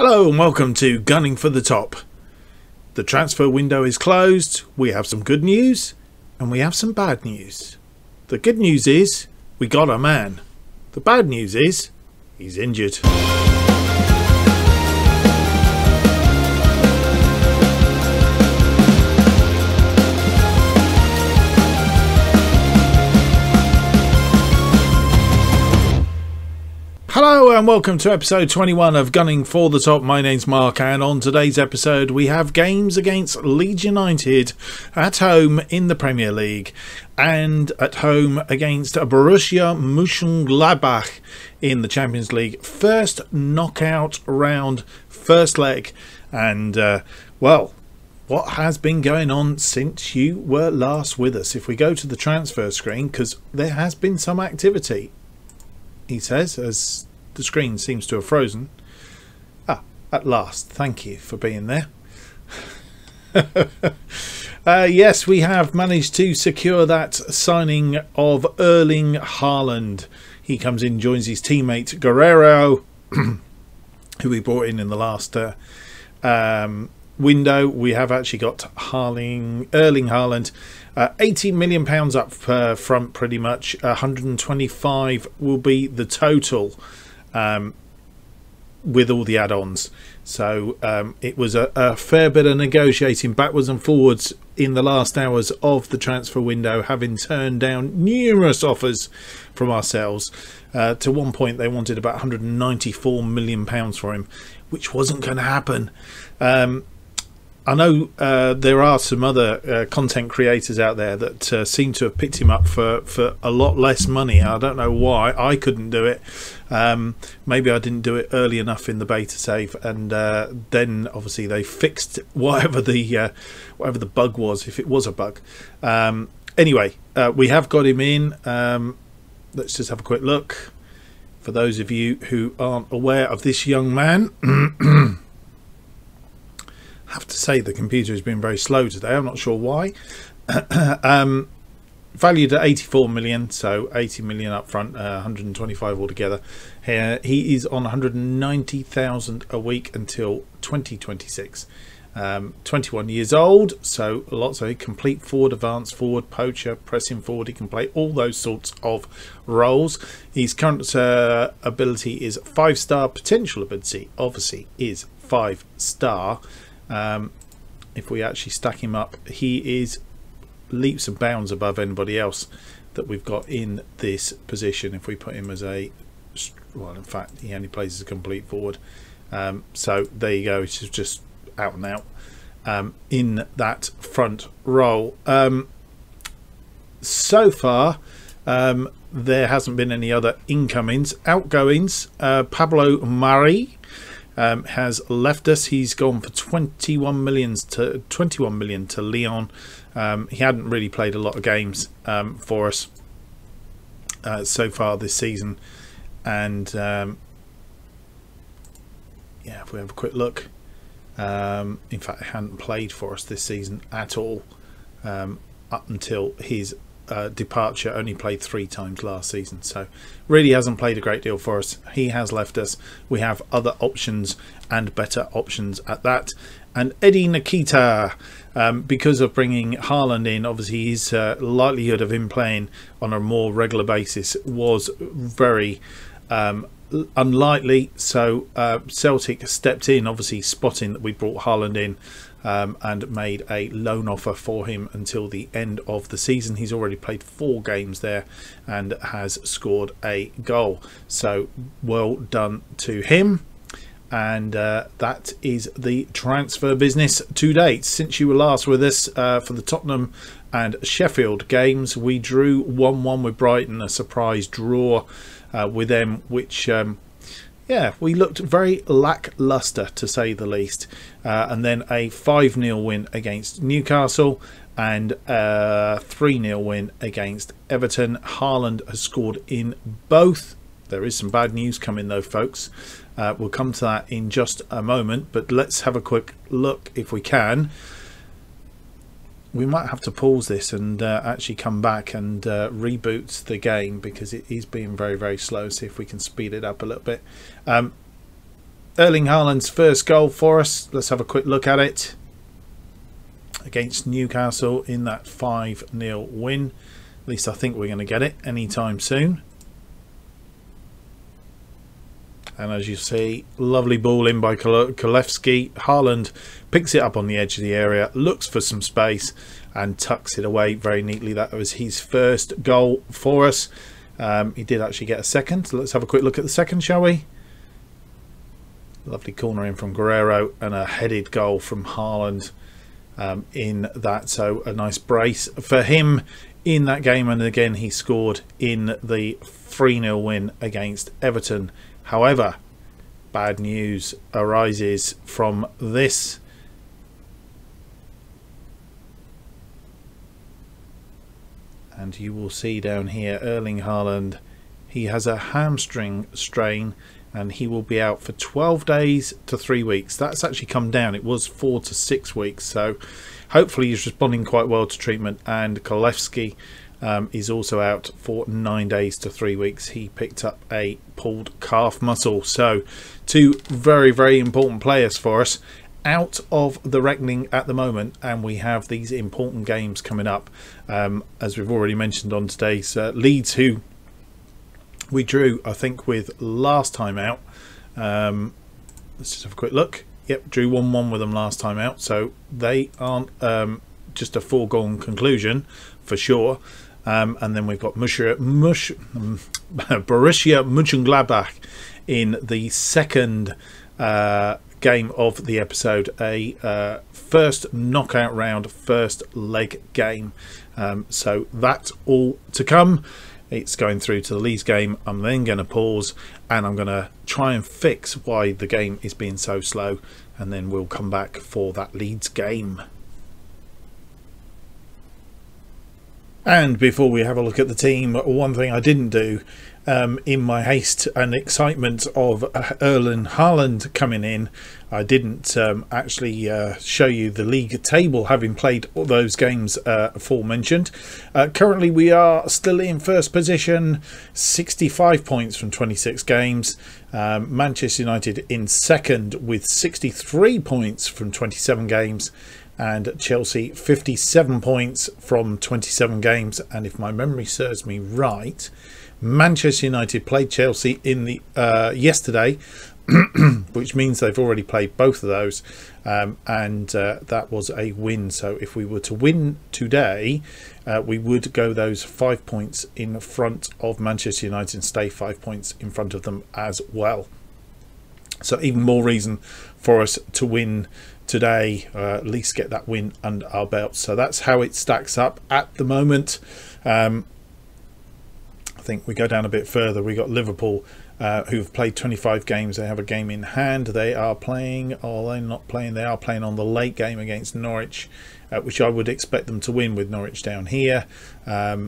Hello and welcome to Gunning for the Top. The transfer window is closed, we have some good news and we have some bad news. The good news is we got a man. The bad news is he's injured. Hello and welcome to episode 21 of Gunning for the Top. My name's Mark, and on today's episode we have games against Leeds United at home in the Premier League and at home against Borussia Mönchengladbach in the Champions League. First knockout round, first leg, and well, what has been going on since you were last with us? If we go to the transfer screen, because there has been some activity, he says, as the screen seems to have frozen. At last, thank you for being there. Yes, we have managed to secure that signing of Erling Haaland. He comes in, joins his teammate Guerrero, who we brought in the last window. We have actually got Erling Haaland, £80 million up front, pretty much. 125 will be the total with all the add-ons. So it was a fair bit of negotiating backwards and forwards in the last hours of the transfer window, having turned down numerous offers from ourselves. To one point they wanted about £194 million for him, which wasn't going to happen. I know there are some other content creators out there that seem to have picked him up for a lot less money. I don't know why I couldn't do it. Maybe I didn't do it early enough in the beta save, and then obviously they fixed whatever the bug was, if it was a bug. Anyway, we have got him in. Let's just have a quick look for those of you who aren't aware of this young man. I have to say the computer has been very slow today. I'm not sure why. Valued at 84 million, so 80 million up front, 125 altogether. He is on 190,000 a week until 2026. 21 years old, so lots of complete forward, advanced forward, poacher, pressing forward. He can play all those sorts of roles. His current ability is 5-star. Potential ability obviously is 5-star. If we actually stack him up, he is leaps and bounds above anybody else that we've got in this position. If we put him as a, well, in fact he only plays as a complete forward, so there you go. It's just out and out in that front role. So far there hasn't been any other incomings. Outgoings, Pablo Mari has left us. He's gone for 21 million to Lyon. He hadn't really played a lot of games for us so far this season, and yeah, if we have a quick look, in fact he hadn't played for us this season at all, up until his departure. Only played 3 times last season, so really hasn't played a great deal for us. He has left us. We have other options, and better options at that. And Eddie Nikita, because of bringing Haaland in, obviously his likelihood of him playing on a more regular basis was very unlikely, so Celtic stepped in, obviously spotting that we brought Haaland in, and made a loan offer for him until the end of the season. He's already played 4 games there and has scored a goal, so well done to him. And that is the transfer business to date. Since you were last with us for the Tottenham and Sheffield games, we drew 1-1 with Brighton, a surprise draw with them, which yeah, we looked very lackluster to say the least. And then a 5-0 win against Newcastle and a 3-0 win against Everton. Haaland has scored in both. There is some bad news coming though, folks. We'll come to that in just a moment, but let's have a quick look if we can. We might have to pause this and actually come back and reboot the game, because it is being very, very slow. See if we can speed it up a little bit. Erling Haaland's first goal for us. Let's have a quick look at it. Against Newcastle in that 5-0 win. At least I think we're going to get it anytime soon. And as you see, lovely ball in by Królewski. Haaland picks it up on the edge of the area, looks for some space and tucks it away very neatly. That was his first goal for us. He did actually get a second. So let's have a quick look at the second, shall we? Lovely corner in from Guerrero and a headed goal from Haaland in that. So a nice brace for him in that game. And again, he scored in the 3-0 win against Everton. However, bad news arises from this. And you will see down here, Erling Haaland, he has a hamstring strain and he will be out for 12 days to 3 weeks. That's actually come down. It was 4 to 6 weeks. So hopefully he's responding quite well to treatment. And Królewski is also out for 9 days to 3 weeks. He picked up a pulled calf muscle. So two very, very important players for us out of the reckoning at the moment, and we have these important games coming up, as we've already mentioned on today's Leeds, who we drew I think with last time out. Let's just have a quick look. Yep, drew 1-1 with them last time out, so they aren't just a foregone conclusion for sure. And then we've got Borussia Mönchengladbach in the second game of the episode, a first knockout round, first leg game. So that's all to come. It's going through to the Leeds game. I'm then going to pause and I'm going to try and fix why the game is being so slow, and then we'll come back for that Leeds game. And before we have a look at the team, one thing I didn't do in my haste and excitement of Erling Haaland coming in, I didn't actually show you the league table, having played all those games aforementioned. Currently we are still in first position, 65 points from 26 games. Manchester United in second with 63 points from 27 games. And Chelsea 57 points from 27 games. And if my memory serves me right, Manchester United played Chelsea in the yesterday, which means they've already played both of those, and that was a win. So if we were to win today, we would go those 5 points in front of Manchester United and stay 5 points in front of them as well. So even more reason for us to win today, at least get that win under our belt. So that's how it stacks up at the moment. I think we go down a bit further. We got Liverpool, who've played 25 games. They have a game in hand. They are playing, or they're not playing, they are playing on the late game against Norwich, which I would expect them to win with Norwich down here.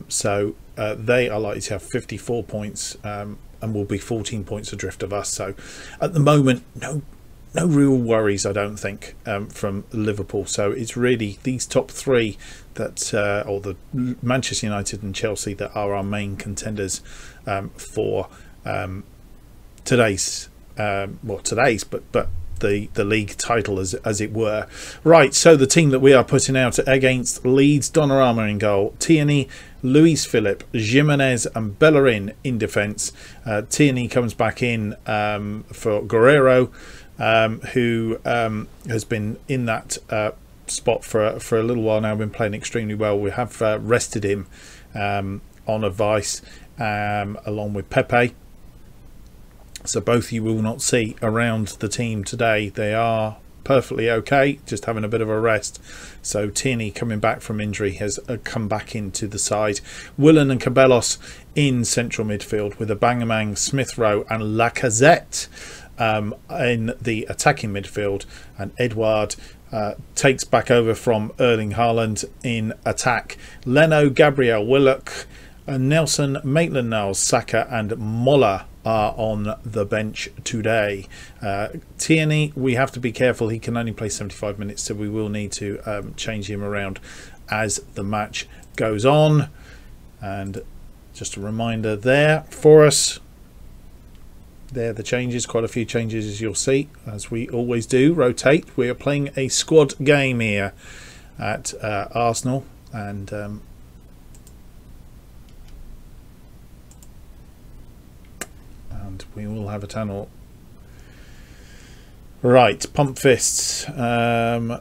So they are likely to have 54 points and will be 14 points adrift of us. So at the moment, no real worries, I don't think, from Liverpool. So it's really these top three that, or the Manchester United and Chelsea, that are our main contenders for today's, but the league title, as it were. Right, so the team that we are putting out against Leeds: Donnarumma in goal, Tierney, Luis Philippe, Jimenez and Bellerin in defence. Tierney comes back in for Guerrero, who has been in that spot for a little while now, been playing extremely well. We have rested him on advice, along with Pepe. So both you will not see around the team today. They are perfectly okay, just having a bit of a rest. So Tierney, coming back from injury, has come back into the side. Willian and Cabellos in central midfield with Aubameyang, Smith Rowe and Lacazette in the attacking midfield, and Edouard takes back over from Erling Haaland in attack. Leno, Gabriel, Willock, Nelson, Maitland-Niles, Saka and Mola are on the bench today. Tierney, we have to be careful. He can only play 75 minutes, so we will need to change him around as the match goes on. And just a reminder there for us, There are the changes, quite a few changes as you'll see, as we always do. Rotate. We are playing a squad game here at Arsenal, and we will have a tunnel. Right, pump fists. We're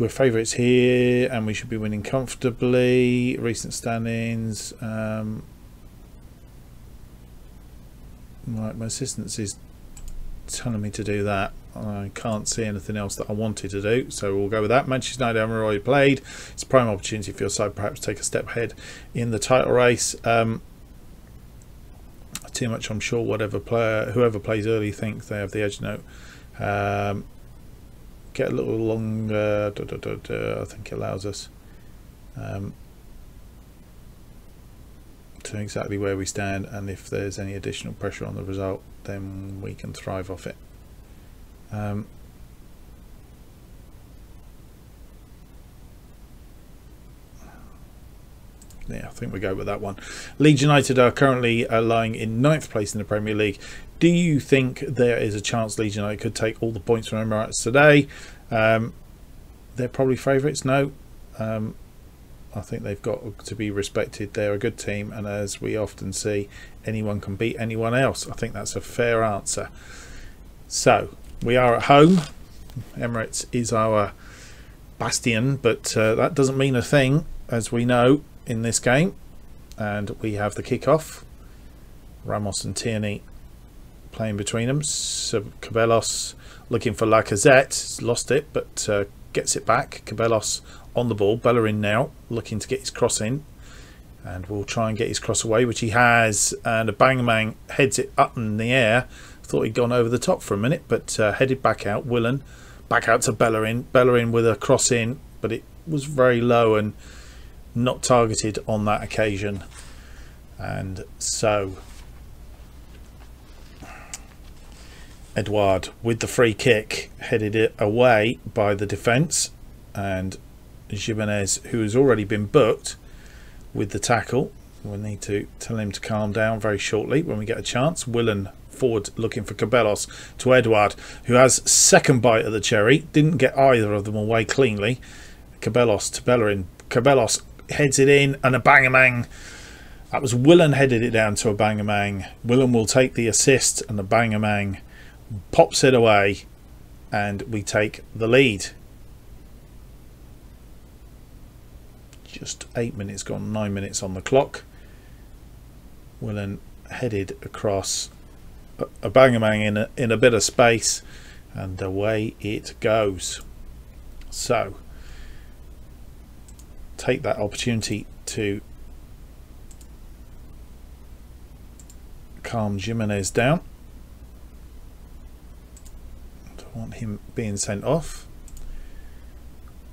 favourites here, and we should be winning comfortably. Recent standings. Right, my assistant is telling me to do that. I can't see anything else that I wanted to do, so we'll go with that. Manchester United haven't already played. It's a prime opportunity for your side perhaps take a step ahead in the title race. Too much, I'm sure. Whoever plays early thinks they have the edge. No. Get a little longer. I think it allows us to exactly where we stand, and if there's any additional pressure on the result, then we can thrive off it. Yeah, I think we go with that one. Leeds United are currently lying in 9th place in the Premier League. Do you think there is a chance Leeds United could take all the points from Emirates today? They're probably favourites. No. I think they've got to be respected. They're a good team, and as we often see, anyone can beat anyone else. I think that's a fair answer. So we are at home. Emirates is our bastion, but that doesn't mean a thing, as we know, in this game. And we have the kickoff. Ramos and Tierney playing between them. So Cabellos looking for Lacazette. Lost it, but gets it back. Cabellos on the ball. Bellerin now looking to get his cross in, and we'll try and get his cross away, which he has, and a Bangamang heads it up in the air. Thought he'd gone over the top for a minute, but headed back out. Willen back out to Bellerin. Bellerin with a cross in, but it was very low and not targeted on that occasion. And so Edouard with the free kick headed it away by the defence, and Jimenez, who has already been booked with the tackle. We'll need to tell him to calm down very shortly when we get a chance. Willen forward looking for Cabellos to Edouard, who has second bite of the cherry. Didn't get either of them away cleanly. Cabellos to Bellerin. Cabellos heads it in, and a Bangamang. That was Willen headed it down to a Bangamang. Willen will take the assist, and the Bangamang pops it away, and we take the lead. Just 8 minutes gone, 9 minutes on the clock. Willen headed across, a Bangamang in a bit of space, and away it goes. So take that opportunity to calm Jimenez down. Don't want him being sent off,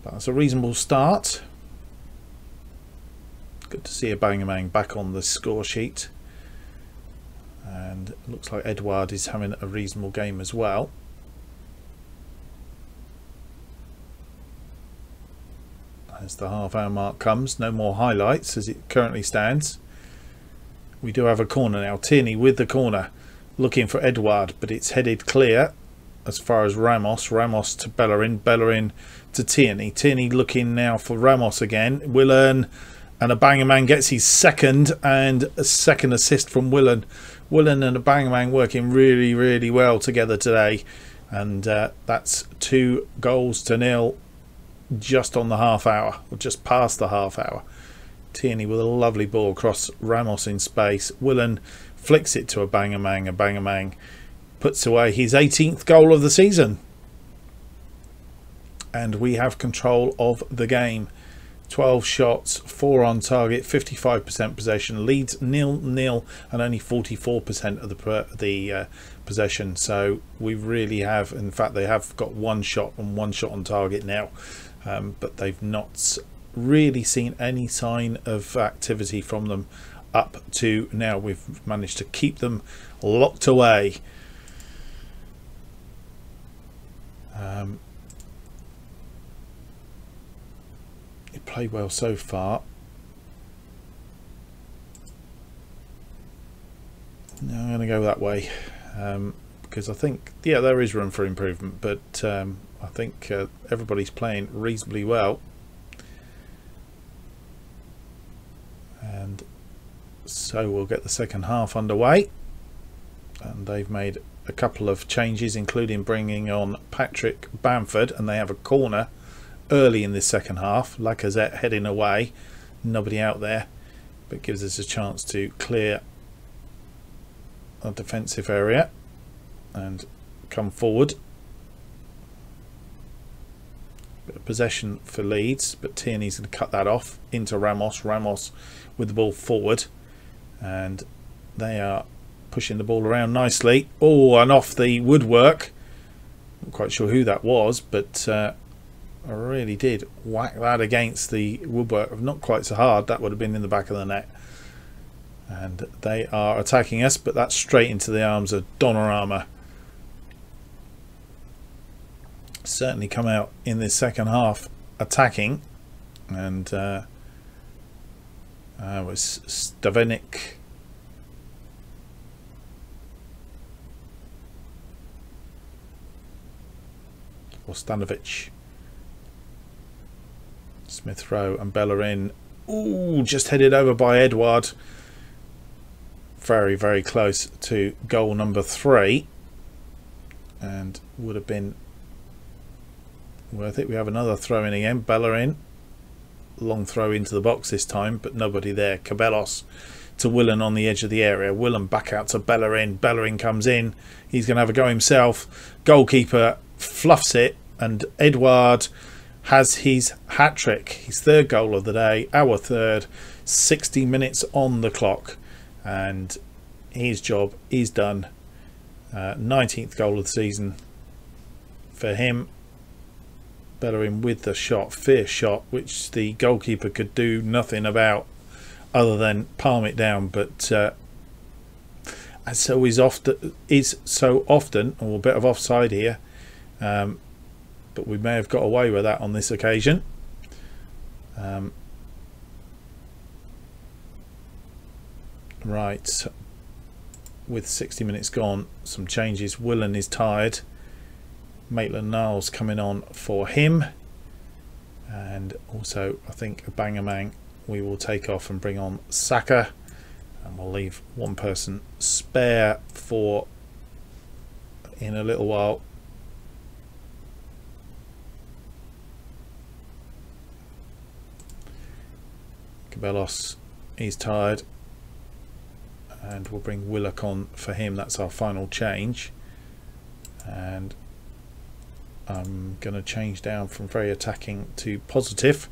but that's a reasonable start. Good to see a Bangamang back on the score sheet, and it looks like Edouard is having a reasonable game as well. As the half-hour mark comes, no more highlights as it currently stands. We do have a corner now. Tierney with the corner, looking for Edouard, but it's headed clear as far as Ramos. Ramos to Bellerin. Bellerin to Tierney. Tierney looking now for Ramos again. Willen, and a Bangamang gets his second, and a second assist from Willen. Willen and a Bangamang working really, really well together today, and that's 2-0 just on the half hour, or just past the half hour. Tierney with a lovely ball across Ramos in space. Willen flicks it to a Bangamang. A Bangamang puts away his 18th goal of the season, and we have control of the game. 12 shots, 4 on target, 55% possession. Leeds 0-0 and only 44% of the possession. So we really have, in fact, they have got 1 shot and 1 shot on target now, but they've not really seen any sign of activity from them up to now. We've managed to keep them locked away. Played well so far. Now I'm going to go that way, because I think, yeah, there is room for improvement, but I think everybody's playing reasonably well, and so we'll get the second half underway. And they've made a couple of changes, including bringing on Patrick Bamford, and they have a corner early in this second half. Lacazette heading away, nobody out there, but gives us a chance to clear a defensive area and come forward. Bit of possession for Leeds, but Tierney's going to cut that off into Ramos. Ramos with the ball forward, and they are pushing the ball around nicely. Oh, and off the woodwork. Not quite sure who that was, but I really did whack that against the woodwork. Not quite so hard. That would have been in the back of the net. And they are attacking us, but that's straight into the arms of Donnarumma. Certainly come out in this second half attacking, and was Stavenik. Or Stanovic. Smith Rowe and Bellerin. Ooh, just headed over by Edouard. Very, very close to goal number 3. And would have been worth it. We have another throw in again. Bellerin. Long throw into the box this time, but nobody there. Cabellos to Willen on the edge of the area. Willen back out to Bellerin. Bellerin comes in. He's going to have a go himself. Goalkeeper fluffs it, and Edouard has his hat-trick, his third goal of the day, our third. 60 minutes on the clock, and his job is done. 19th goal of the season for him. Bellerin with the shot, fierce shot, which the goalkeeper could do nothing about other than palm it down, but as so is so often, or a bit of offside here. But we may have got away with that on this occasion. Right, with 60 minutes gone, some changes. Willen is tired. Maitland-Niles coming on for him, and also I think Abangamang we will take off and bring on Saka, and we'll leave one person spare for in a little while. Cabellos, he's tired, and we'll bring Willock on for him. That's our final change, and I'm going to change down from very attacking to positive,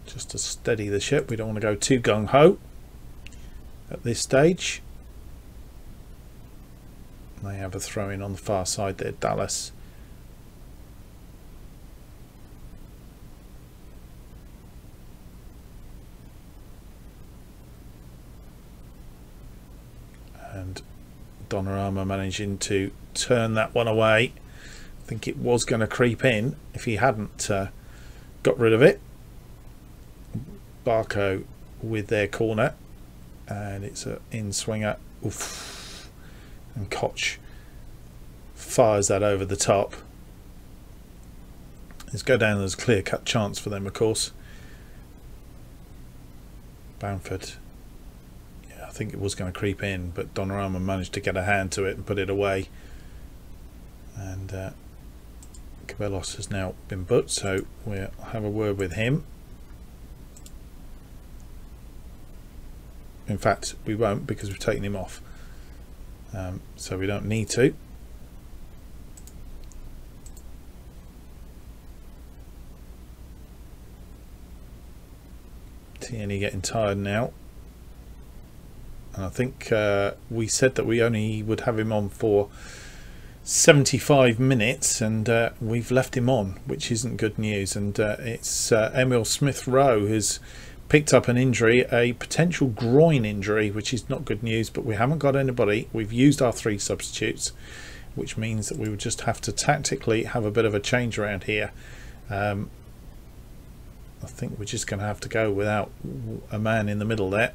just to steady the ship. We don't want to go too gung-ho at this stage. They have a throw in on the far side there, Dallas. And Donnarumma managing to turn that one away. I think it was going to creep in if he hadn't got rid of it. Barco with their corner, and it's an in-swinger. Oof. And Koch fires that over the top. Let's go down as a clear-cut chance for them, of course. Bamford. I think it was going to creep in, but Donnarumma managed to get a hand to it and put it away. And Cabellos has now been booked, so we'll have a word with him. In fact, we won't, because we've taken him off, so we don't need to. Tierney getting tired now. And I think we said that we only would have him on for 75 minutes, and we've left him on, which isn't good news. And it's Emil Smith Rowe who's picked up an injury, a potential groin injury, which is not good news, but we haven't got anybody. We've used our 3 substitutes, which means that we would just have to tactically have a bit of a change around here. I think we're just going to have to go without a man in the middle there.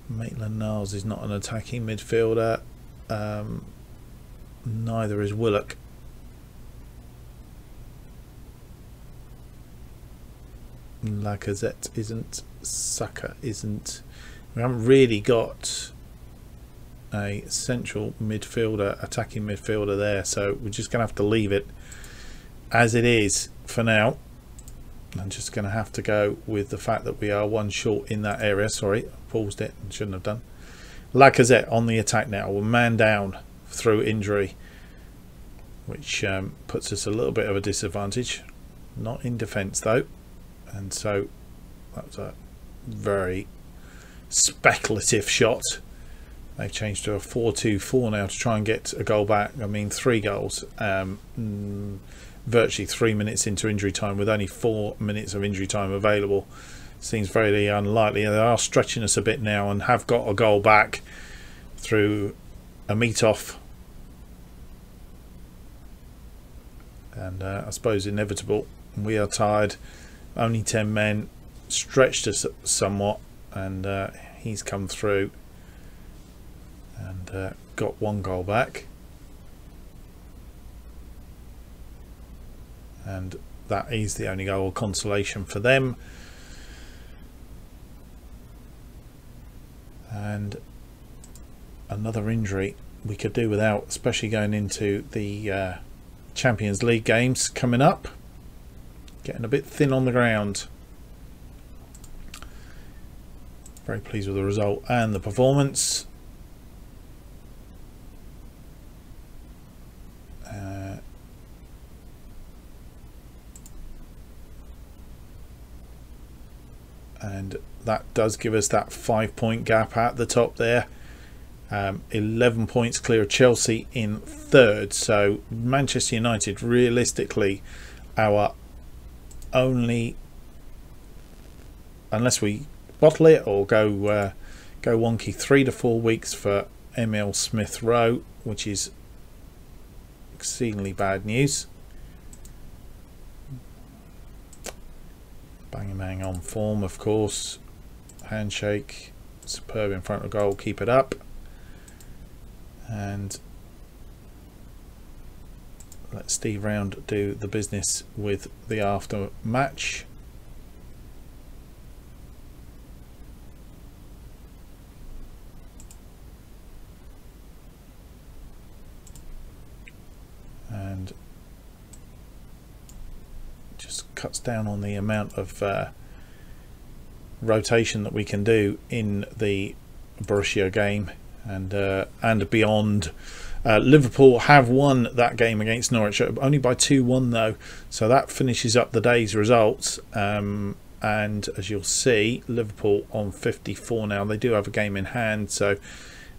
Maitland-Niles is not an attacking midfielder. Neither is Willock. Lacazette isn't. Saka isn't. We haven't really got a central midfielder, attacking midfielder there, so we're just going to have to leave it as it is for now. I'm just going to have to go with the fact that we are one short in that area. Sorry, I paused it, shouldn't have done. Lacazette on the attack now. We're man down through injury, which puts us a little bit of a disadvantage. Not in defence though, and so that's a very speculative shot. They've changed to a 4-2-4 now to try and get a goal back. I mean, 3 goals. Virtually 3 minutes into injury time with only 4 minutes of injury time available. Seems very unlikely. They are stretching us a bit now and have got a goal back through a meet-off. And I suppose inevitable. We are tired. Only 10 men. Stretched us somewhat. And he's come through and got 1 goal back. And that is the only goal of consolation for them. And another injury we could do without, especially going into the Champions League games coming up. Getting a bit thin on the ground. Very pleased with the result and the performance. And that does give us that 5-point gap at the top there. 11 points clear of Chelsea in 3rd. So Manchester United, realistically, our only, unless we bottle it or go wonky, 3 to 4 weeks for Emil Smith Rowe, which is exceedingly bad news. Bang on form, of course. Handshake, superb in front of goal. Keep it up. And let Steve Round do the business with the after match. And just cuts down on the amount of rotation that we can do in the Borussia game and beyond. Liverpool have won that game against Norwich, only by 2-1 though, so that finishes up the day's results. And as you'll see, Liverpool on 54 now. They do have a game in hand, so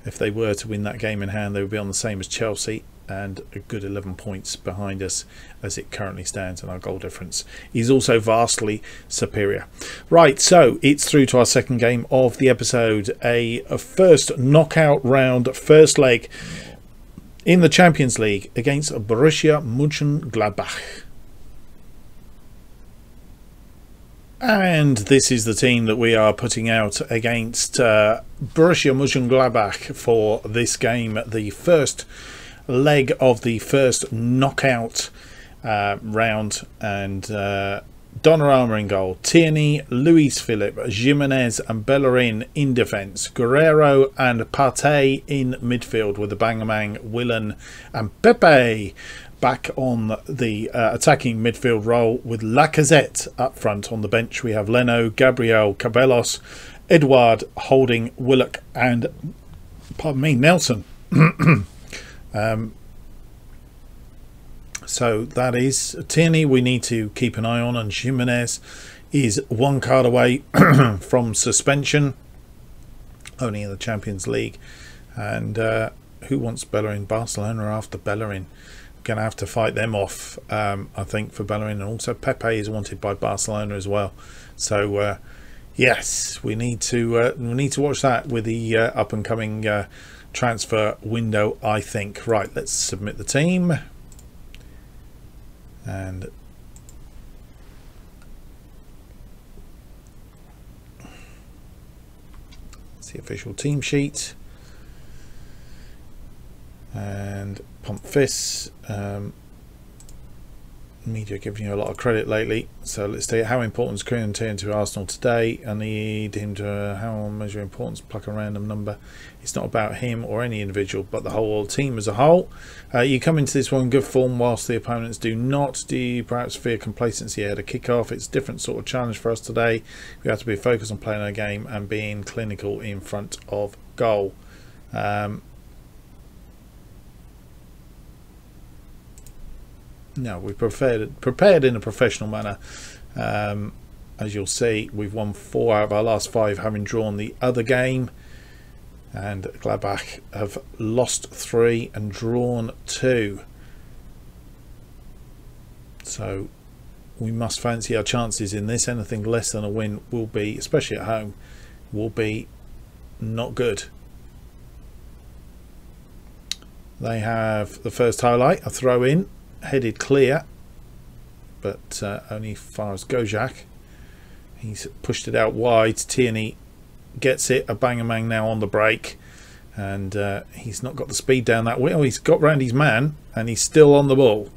if they were to win that game in hand, they would be on the same as Chelsea, and a good 11 points behind us as it currently stands, and our goal difference is also vastly superior. Right, so it's through to our second game of the episode, a first knockout round, first leg in the Champions League against Borussia Mönchengladbach. And this is the team that we are putting out against Borussia Mönchengladbach for this game, the first leg of the first knockout round. And Donnarumma in goal, Tierney, Luis Philippe, Jimenez and Bellerin in defence, Guerrero and Partey in midfield with the Bangamang, Willen and Pepe back on the attacking midfield role, with Lacazette up front. On the bench we have Leno, Gabriel, Cabellos, Edouard, Holding, Willock and, pardon me, Nelson. So that is Tierney we need to keep an eye on, and Jimenez is 1 card away from suspension, only in the Champions League. And who wants Bellerin? Barcelona after Bellerin. Going to have to fight them off, I think, for Bellerin. And also Pepe is wanted by Barcelona as well. So yes, we need to watch that with the up and coming transfer window, I think. Right, let's submit the team. And That's the official team sheet. And Pump Fists. Media giving you a lot of credit lately. So let's see, how important is Kieran Tierney to Arsenal today? I need him to, how measure importance, pluck a random number. It's not about him or any individual, but the whole team as a whole. You come into this one in good form whilst the opponents do not. Do you perhaps fear complacency ahead of kick-off? It's a different sort of challenge for us today. We have to be focused on playing our game and being clinical in front of goal. No, we've prepared in a professional manner. As you'll see, we've won 4 out of our last 5, having drawn the other game, and Gladbach have lost 3 and drawn 2. So we must fancy our chances in this. Anything less than a win will be, especially at home, will be not good. They have the first highlight, a throw in, headed clear, but only as far as Gojak. He's pushed it out wide. Tierney gets it. A bang now on the break, and he's not got the speed down that way. Oh, he's got round his man and he's still on the ball.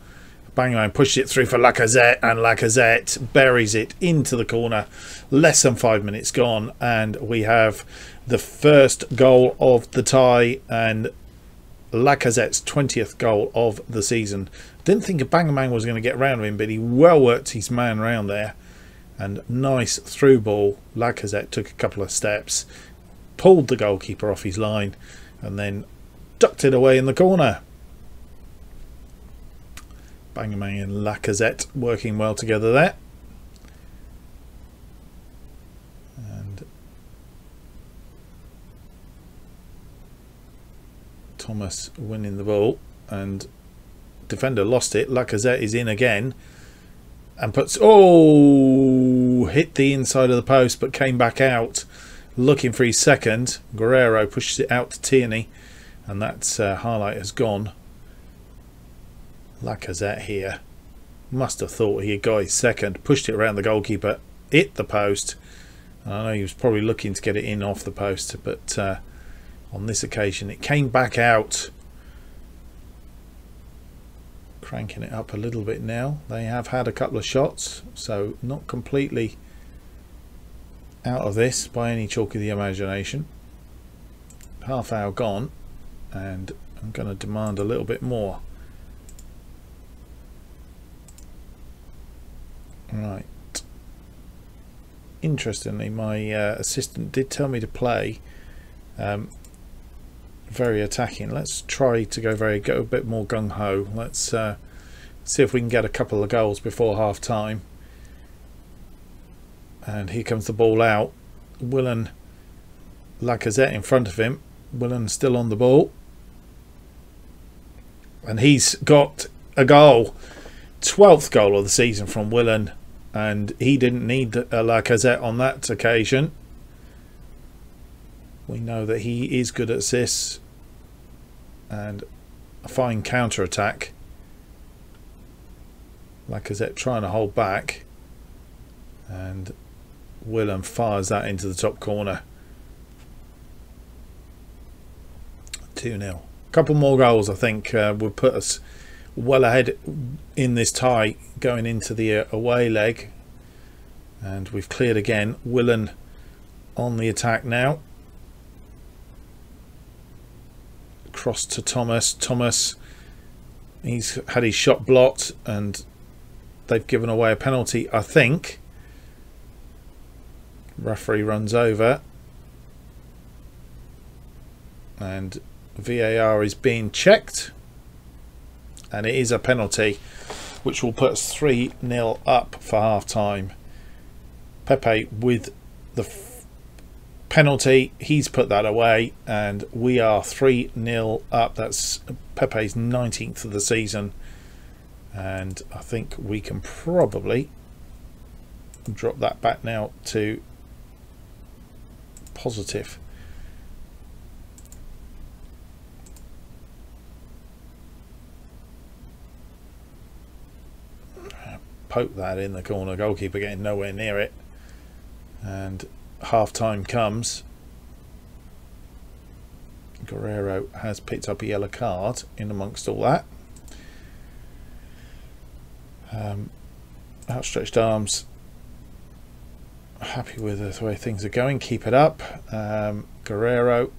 Bang pushed it through for Lacazette, and Lacazette buries it into the corner. Less than 5 minutes gone, and we have the first goal of the tie and Lacazette's 20th goal of the season. Didn't think Bang was going to get round him, but he well worked his man round there. And nice through ball. Lacazette took a couple of steps, pulled the goalkeeper off his line, and then ducked it away in the corner. Bang and Lacazette working well together there. And Thomas winning the ball, and defender lost it. Lacazette is in again and puts, oh, hit the inside of the post but came back out looking for his second. Guerrero pushes it out to Tierney, and that's highlight has gone. Lacazette here must have thought he had got his second, pushed it around the goalkeeper, hit the post. I know he was probably looking to get it in off the post, but on this occasion it came back out. Cranking it up a little bit now. They have had a couple of shots, so not completely out of this by any chalk of the imagination. Half hour gone, and I'm going to demand a little bit more. Right. Interestingly, my assistant did tell me to play very attacking. Let's try to go a bit more gung-ho. Let's see if we can get a couple of goals before half time. And here comes the ball out. Willen, Lacazette in front of him. Willen still on the ball, and he's got a goal. 12th goal of the season from Willen, and he didn't need Lacazette on that occasion. We know that he is good at assists and a fine counter-attack. Lacazette trying to hold back, and Willen fires that into the top corner. 2-0. A couple more goals, I think, would put us well ahead in this tie going into the away leg. And we've cleared again. Willen on the attack now. Cross to Thomas. Thomas, he's had his shot blocked, and they've given away a penalty, I think. Referee runs over, and VAR is being checked, and it is a penalty, which will put us 3-0 up for half time. Pepe with the penalty, he's put that away, and we are 3-0 up. That's Pepe's 19th of the season, and I think we can probably drop that back now to positive. Poke that in the corner, goalkeeper getting nowhere near it, and half time comes. Guerrero has picked up a yellow card in amongst all that. Outstretched arms. Happy with the way things are going. Keep it up. Guerrero,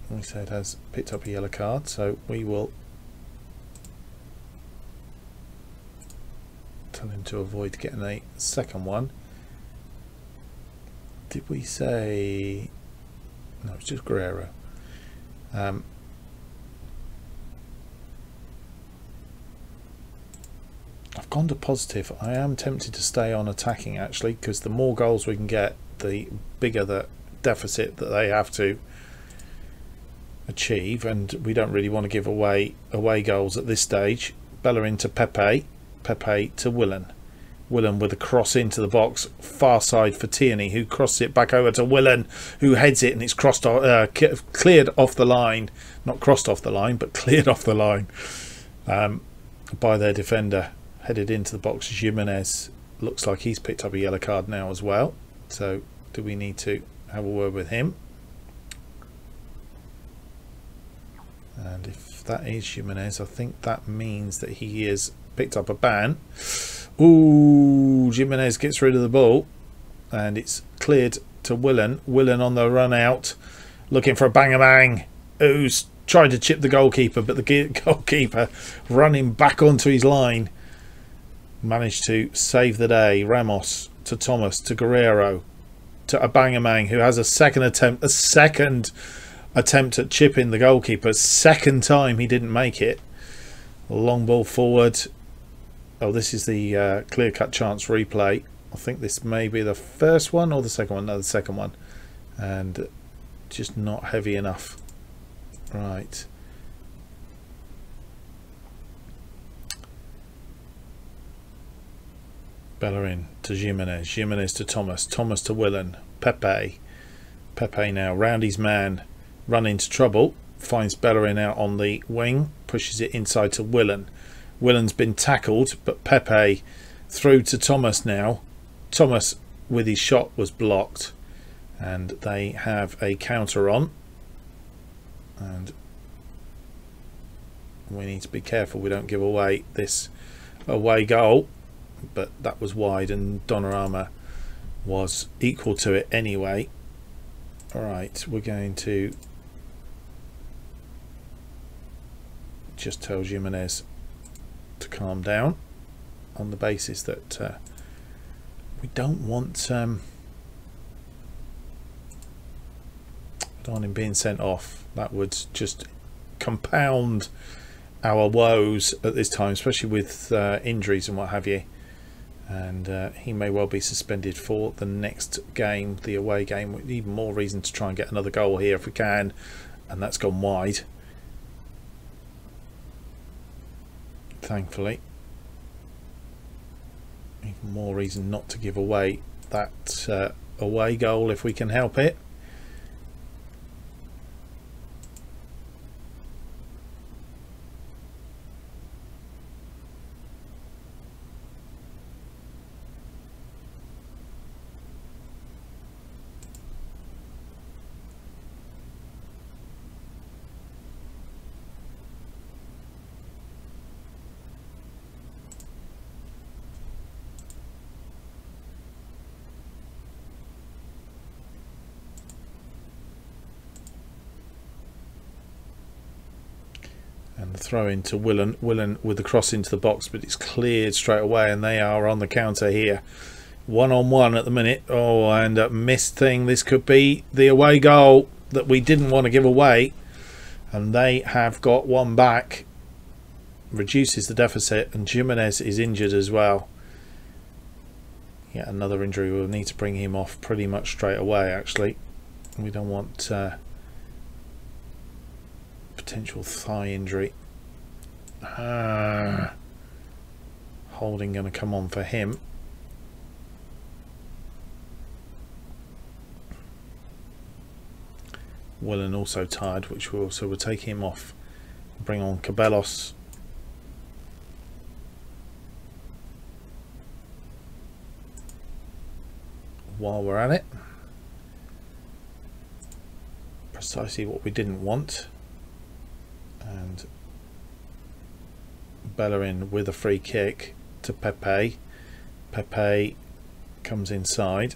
we said, has picked up a yellow card, so we will tell him to avoid getting a second one. Did we say no? It's just Guerrero. I've gone to positive. I am tempted to stay on attacking actually, because the more goals we can get, the bigger the deficit that they have to achieve, and we don't really want to give away goals at this stage. Bellerin to Pepe, Pepe to Willen with a cross into the box, far side for Tierney, who crosses it back over to Willen, who heads it, and it's crossed cleared off the line, not crossed off the line but cleared off the line by their defender. Headed into the box. Jimenez looks like he's picked up a yellow card now as well, so do we need to have a word with him? And if that is Jimenez, I think that means that he has picked up a ban. Ooh, Jimenez gets rid of the ball and it's cleared to Willen. Willen on the run out, looking for a bang, who's tried to chip the goalkeeper, but the goalkeeper running back onto his line managed to save the day. Ramos to Thomas to Guerrero to Abangamang, who has a second attempt at chipping the goalkeeper. Second time he didn't make it. Long ball forward. Oh, this is the clear-cut chance replay. I think this may be the first one or the second one. No, the second one. And just not heavy enough. Right. Bellerin to Jimenez. Jimenez to Thomas. Thomas to Willen. Pepe. Pepe now round his man. Run into trouble. Finds Bellerin out on the wing. Pushes it inside to Willen. Willen's been tackled, but Pepe through to Thomas now. Thomas with his shot was blocked, and they have a counter on, and we need to be careful we don't give away this away goal, but that was wide and Donnarumma was equal to it anyway. Alright, we're going to just tell Jimenez to calm down on the basis that we don't want him being sent off. That would just compound our woes at this time, especially with injuries and what have you, and he may well be suspended for the next game, the away game, with even more reason to try and get another goal here if we can, and that's gone wide. Thankfully, even more reason not to give away that away goal if we can help it. And the throw into Willen with the cross into the box, but it's cleared straight away, and they are on the counter here. 1-on-1 at the minute. Oh, and a missed thing. This could be the away goal that we didn't want to give away, and they have got one back. Reduces the deficit, and Jimenez is injured as well. Yet another injury. We'll need to bring him off pretty much straight away, actually. We don't want potential thigh injury. Holding going to come on for him. Willen also tired, which will also will take him off. Bring on Cabellos. While we're at it, precisely what we didn't want. And Bellerin with a free kick to Pepe. Pepe comes inside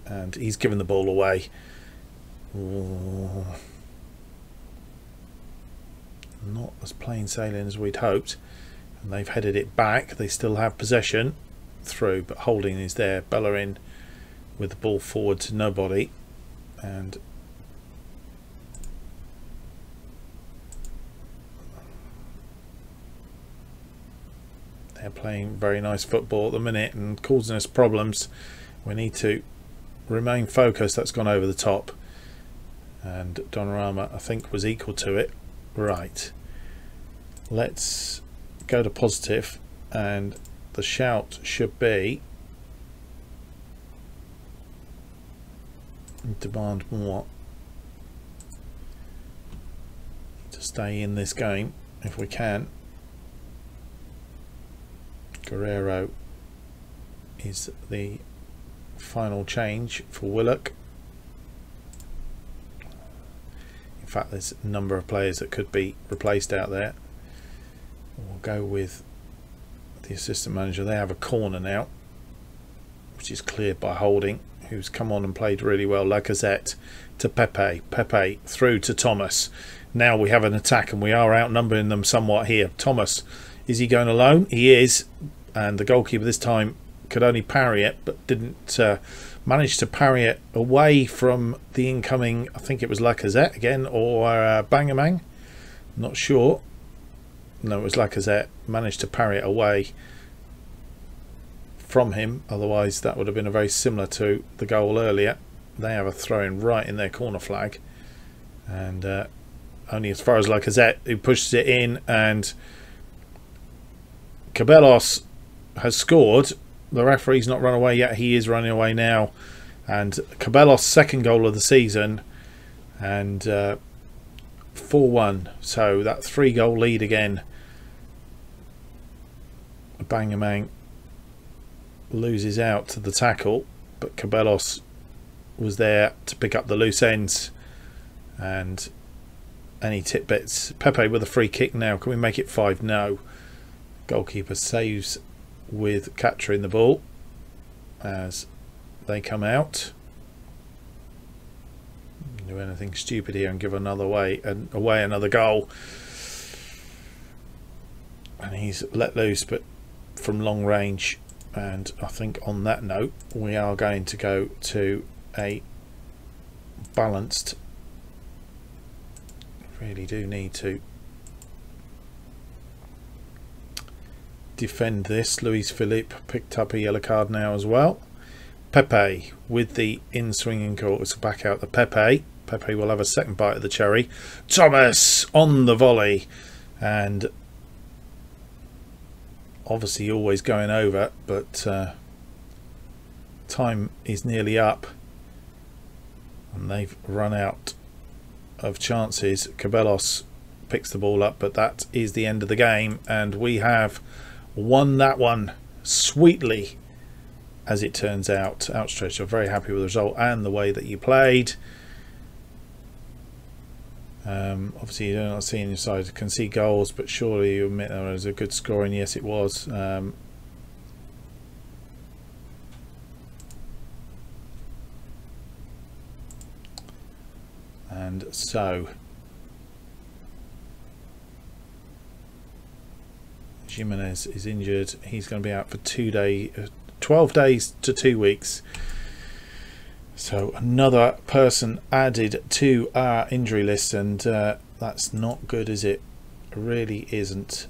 and he's given the ball away. Ooh. Not as plain sailing as we'd hoped, and they've headed it back. They still have possession through, but holding is there. Bellerin with the ball forward to nobody, and they're playing very nice football at the minute and causing us problems. We need to remain focused. That's gone over the top, and Donnarumma I think was equal to it. Right, let's go to positive, and the shout should be demand more to stay in this game if we can. Guerrero is the final change for Willock. In fact, there's a number of players that could be replaced out there. We'll go with the assistant manager. They have a corner now, which is cleared by Holding, who's come on and played really well. Lacazette to Pepe. Pepe through to Thomas. Now we have an attack and we are outnumbering them somewhat here. Thomas, is he going alone? He is, and the goalkeeper this time could only parry it, but didn't manage to parry it away from the incoming, I think it was Lacazette again, or Bangamang, not sure. No, it was Lacazette. Managed to parry it away from him, otherwise that would have been a very similar to the goal earlier. They have a throw-in right in their corner flag, and only as far as Lacazette, who pushes it in, and Cabellos has scored. The referee's not run away yet. He is running away now, and Cabellos' second goal of the season, and 4-1. So that 3-goal lead again. Bangamang loses out to the tackle, but Cabellos was there to pick up the loose ends and any tidbits. Pepe with a free kick now. Can we make it 5? No. Goalkeeper saves with capturing the ball as they come out. Do anything stupid here and give another away another goal, and he's let loose but from long range. And I think on that note we are going to go to a balanced, really do need to defend this. Luis Philippe picked up a yellow card now as well. Pepe with the in-swinging goal. It's back out the Pepe. Pepe will have a second bite of the cherry. Thomas on the volley, and obviously always going over, but time is nearly up and they've run out of chances. Cabellos picks the ball up, but that is the end of the game, and we have won that one sweetly, as it turns out. Outstretched, I'm very happy with the result and the way that you played. Obviously you're not seeing your side concede goals, but surely you admit there was a good scoring. Yes, it was. And so Jimenez is injured. He's going to be out for 12 days to 2 weeks. So another person added to our injury list, and that's not good, is it? It really isn't,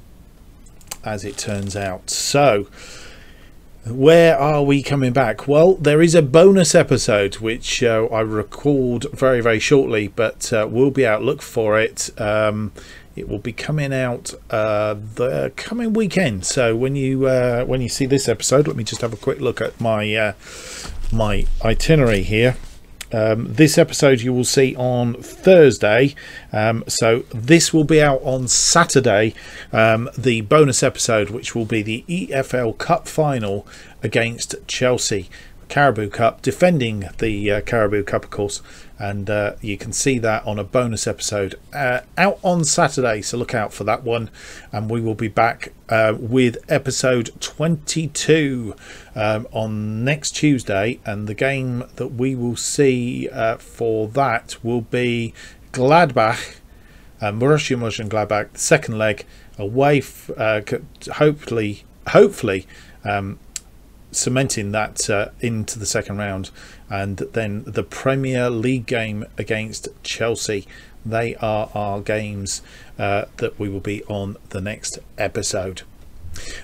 as it turns out. So where are we coming back? Well, there is a bonus episode which I record very, very shortly, but will be out. Look for it. It will be coming out the coming weekend. So when you see this episode, let me just have a quick look at my my itinerary here. This episode you will see on Thursday, so this will be out on Saturday, the bonus episode, which will be the EFL Cup final against Chelsea. Carabao Cup, defending the Carabao Cup, of course, and you can see that on a bonus episode out on Saturday, so look out for that one. And we will be back with episode 22 on next Tuesday, and the game that we will see for that will be Gladbach, Borussia Mönchengladbach, the second leg away, hopefully cementing that into the second round. And then the Premier League game against Chelsea. They are our games that we will be on the next episode.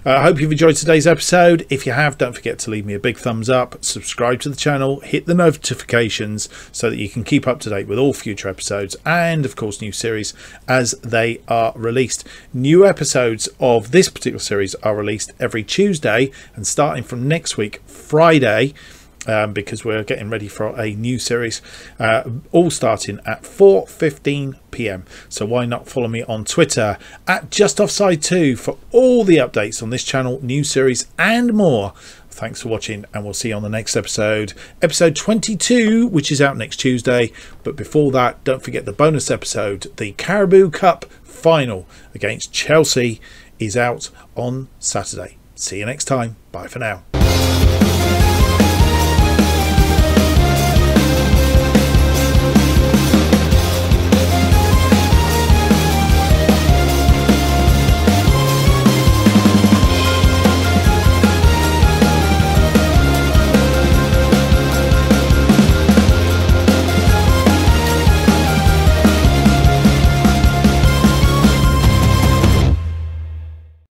I hope you've enjoyed today's episode. If you have, don't forget to leave me a big thumbs up, subscribe to the channel, hit the notifications so that you can keep up to date with all future episodes and of course new series as they are released. New episodes of this particular series are released every Tuesday, and starting from next week, Friday, because we're getting ready for a new series, all starting at 4:15 p.m. So why not follow me on Twitter at JustOffside2 for all the updates on this channel, new series and more. Thanks for watching, and we'll see you on the next episode, episode 22, which is out next Tuesday. But before that, don't forget the bonus episode, the Carabao Cup final against Chelsea, is out on Saturday. See you next time. Bye for now.